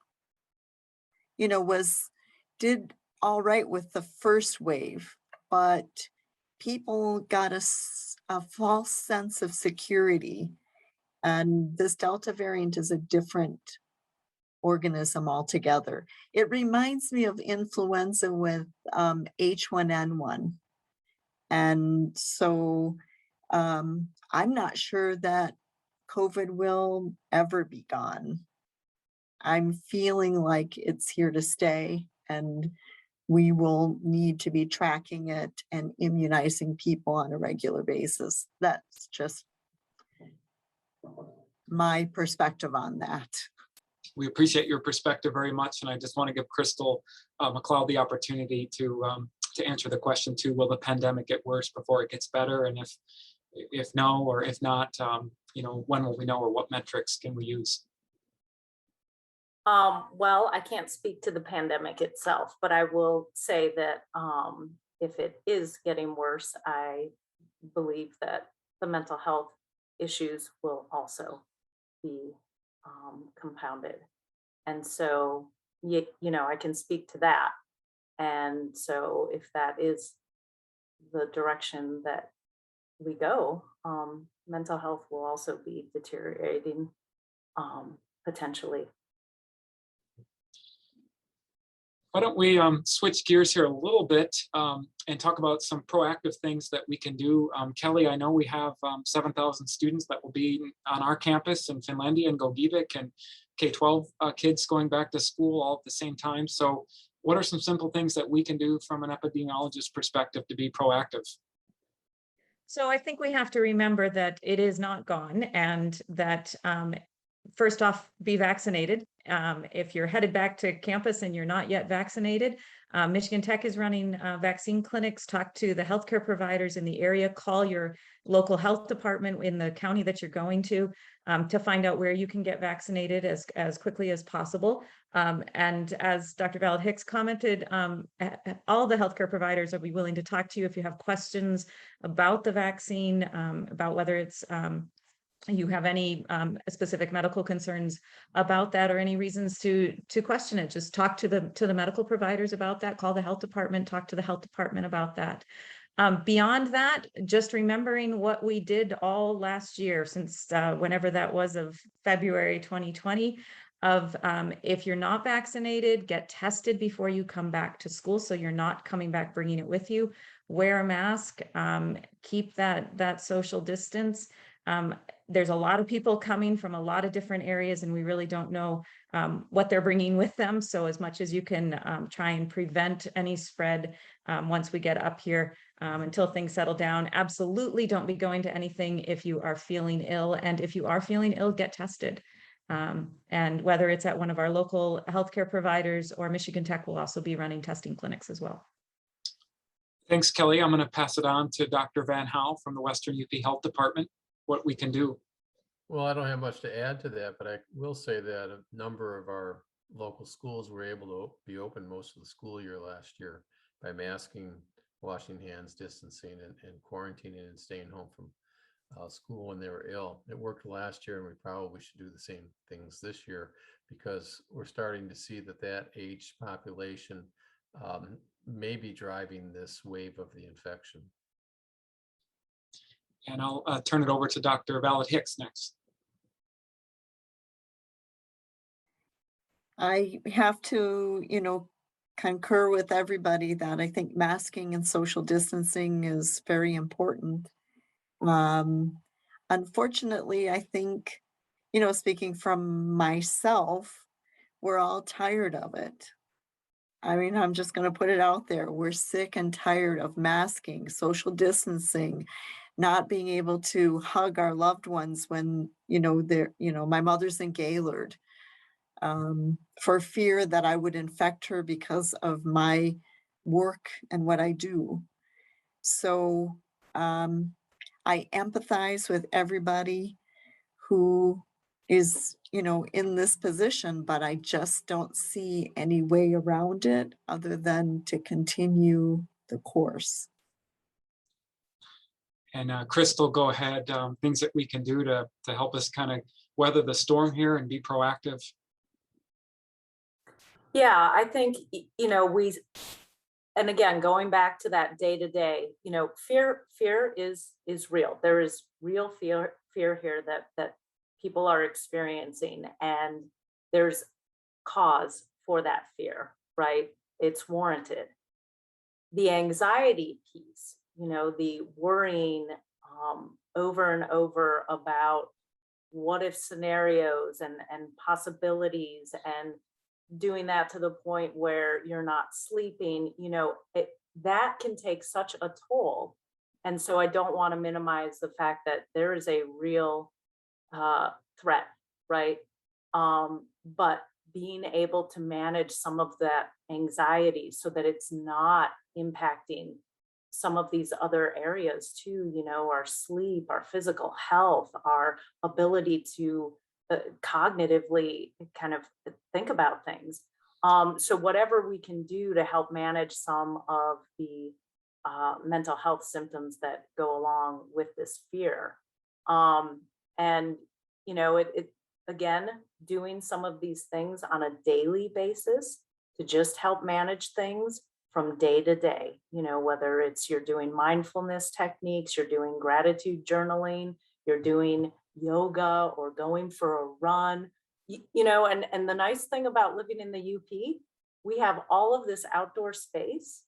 did all right with the first wave, but people got a false sense of security. And this Delta variant is a different organism altogether. It reminds me of influenza with H1N1. And so I'm not sure that COVID will ever be gone. I'm feeling like it's here to stay, and we will need to be tracking it and immunizing people on a regular basis. That's just my perspective on that. We appreciate your perspective very much, and I just want to give Crystal McLeod the opportunity to answer the question too. Will the pandemic get worse before it gets better? And if no, or if not, when will we know, or what metrics can we use? Well, I can't speak to the pandemic itself, but I will say that if it is getting worse, I believe that the mental health issues will also be compounded. And so, I can speak to that. And so if that is the direction that we go, mental health will also be deteriorating potentially. Why don't we switch gears here a little bit and talk about some proactive things that we can do. Kelly, I know we have 7,000 students that will be on our campus in Finlandia and Gogebic, and K-12 kids going back to school all at the same time. So what are some simple things that we can do from an epidemiologist perspective to be proactive? So I think we have to remember that it is not gone, and that first off, be vaccinated. If you're headed back to campus and you're not yet vaccinated, Michigan Tech is running vaccine clinics. Talk to the healthcare providers in the area, call your local health department in the county that you're going to find out where you can get vaccinated as quickly as possible. And as Dr. Valid-Hicks commented, all the healthcare providers will be willing to talk to you if you have questions about the vaccine, about whether it's you have any specific medical concerns about that, or any reasons to question it. Just talk to the medical providers about that. Call the health department. Talk to the health department about that. Beyond that, just remembering what we did all last year, since whenever that was, of February 2020, of if you're not vaccinated, get tested before you come back to school, so you're not coming back bringing it with you. Wear a mask. Keep that social distance. There's a lot of people coming from a lot of different areas, and we really don't know what they're bringing with them. So as much as you can try and prevent any spread once we get up here, until things settle down. Absolutely don't be going to anything if you are feeling ill. And if you are feeling ill, get tested. And whether it's at one of our local healthcare providers, or Michigan Tech will also be running testing clinics as well. Thanks, Kelly. I'm going to pass it on to Dr. Van Houw from the Western UP Health Department, what we can do. Well, I don't have much to add to that, but I will say that a number of our local schools were able to be open most of the school year last year by masking, washing hands, distancing, and quarantining and staying home from school when they were ill. It worked last year, and we probably should do the same things this year, because we're starting to see that age population may be driving this wave of the infection. And I'll turn it over to Dr. Valid-Hicks next. I have to, concur with everybody that I think masking and social distancing is very important. Unfortunately, I think, speaking from myself, we're all tired of it. I mean, I'm just going to put it out there. We're sick and tired of masking, social distancing, not being able to hug our loved ones when, my mother's in Gaylord, for fear that I would infect her because of my work and what I do. So I empathize with everybody who is, in this position, but I just don't see any way around it other than to continue the course. And Crystal, go ahead. Things that we can do to help us kind of weather the storm here and be proactive. Yeah, I think, and again, going back to that day to day, fear is real. There is real fear here that people are experiencing, and there's cause for that fear, right? It's warranted. The anxiety piece, the worrying over and over about what if scenarios and possibilities, and doing that to the point where you're not sleeping, you know, that can take such a toll. And so I don't want to minimize the fact that there is a real threat, right? But being able to manage some of that anxiety so that it's not impacting some of these other areas too, you know, our sleep, our physical health, our ability to cognitively kind of think about things. So whatever we can do to help manage some of the mental health symptoms that go along with this fear. And, you know, again, doing some of these things on a daily basis to just help manage things from day to day, you know, whether it's you're doing mindfulness techniques, you're doing gratitude journaling, you're doing yoga or going for a run, you know, and the nice thing about living in the UP, we have all of this outdoor space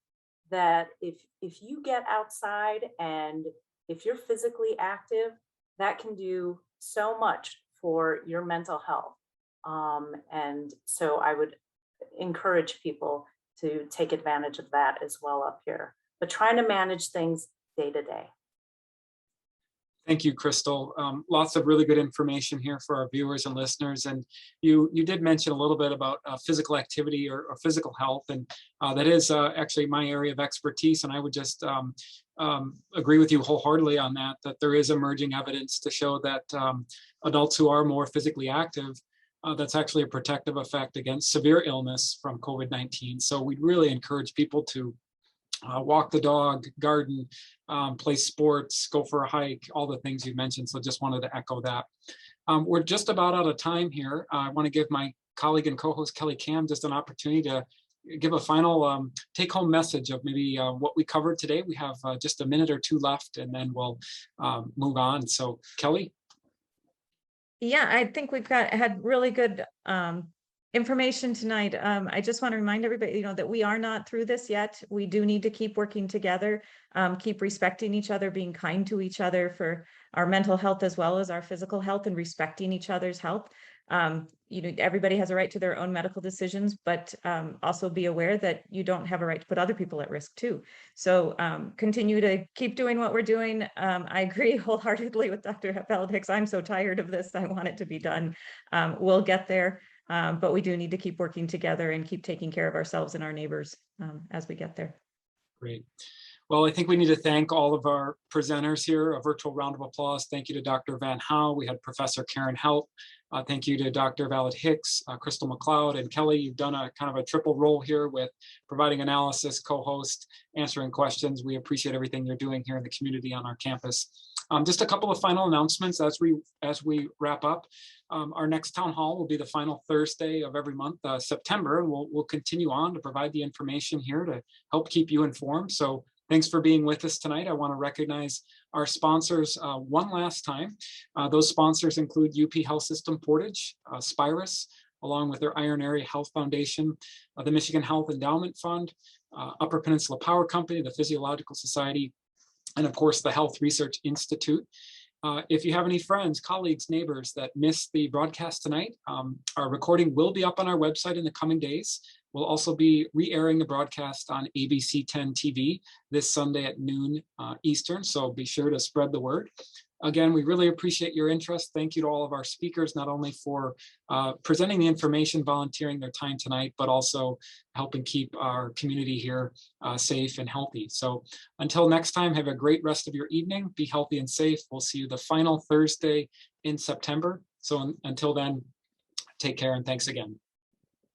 that if you get outside and if you're physically active, that can do so much for your mental health. And so I would encourage people to take advantage of that as well up here, but trying to manage things day to day. Thank you, Crystal. Lots of really good information here for our viewers and listeners. And you did mention a little bit about physical activity or physical health, and that is actually my area of expertise. And I would just agree with you wholeheartedly on that, that there is emerging evidence to show that adults who are more physically active, that's actually a protective effect against severe illness from COVID-19. So we really encourage people to walk the dog, garden, play sports, go for a hike, all the things you mentioned. So just wanted to echo that. We're just about out of time here. I want to give my colleague and co-host Kelly Cam just an opportunity to give a final take-home message of maybe what we covered today. We have just a minute or two left, and then we'll move on. So Kelly? Yeah, I think we've had really good information tonight. I just want to remind everybody, you know, that we are not through this yet. We do need to keep working together, keep respecting each other, being kind to each other for our mental health as well as our physical health, and respecting each other's health. You know, everybody has a right to their own medical decisions, but also be aware that you don't have a right to put other people at risk too. So continue to keep doing what we're doing. I agree wholeheartedly with Dr. Validix. I'm so tired of this. I want it to be done. We'll get there. But we do need to keep working together and keep taking care of ourselves and our neighbors as we get there. Great. Well, I think we need to thank all of our presenters here. A virtual round of applause. Thank you to Dr. Van Houw. We had Professor Karen Help. Thank you to Dr. Valid Hicks, Crystal McLeod, and Kelly. You've done a kind of a triple role here with providing analysis, co-host, answering questions. We appreciate everything you're doing here in the community on our campus. Just a couple of final announcements as we wrap up. Our next town hall will be the final Thursday of every month, September. We'll continue on to provide the information here to help keep you informed. So thanks for being with us tonight. I want to recognize our sponsors one last time. Those sponsors include UP Health System Portage, Spirus, along with their Iron Area Health Foundation, the Michigan Health Endowment Fund, Upper Peninsula Power Company, the Physiological Society, and of course the Health Research Institute. If you have any friends, colleagues, neighbors that missed the broadcast tonight, our recording will be up on our website in the coming days. We'll also be re-airing the broadcast on ABC 10 TV this Sunday at noon Eastern, so be sure to spread the word. Again, we really appreciate your interest. Thank you to all of our speakers, not only for presenting the information, volunteering their time tonight, but also helping keep our community here safe and healthy. So until next time, have a great rest of your evening. Be healthy and safe. We'll see you the final Thursday in September. So until then, take care and thanks again.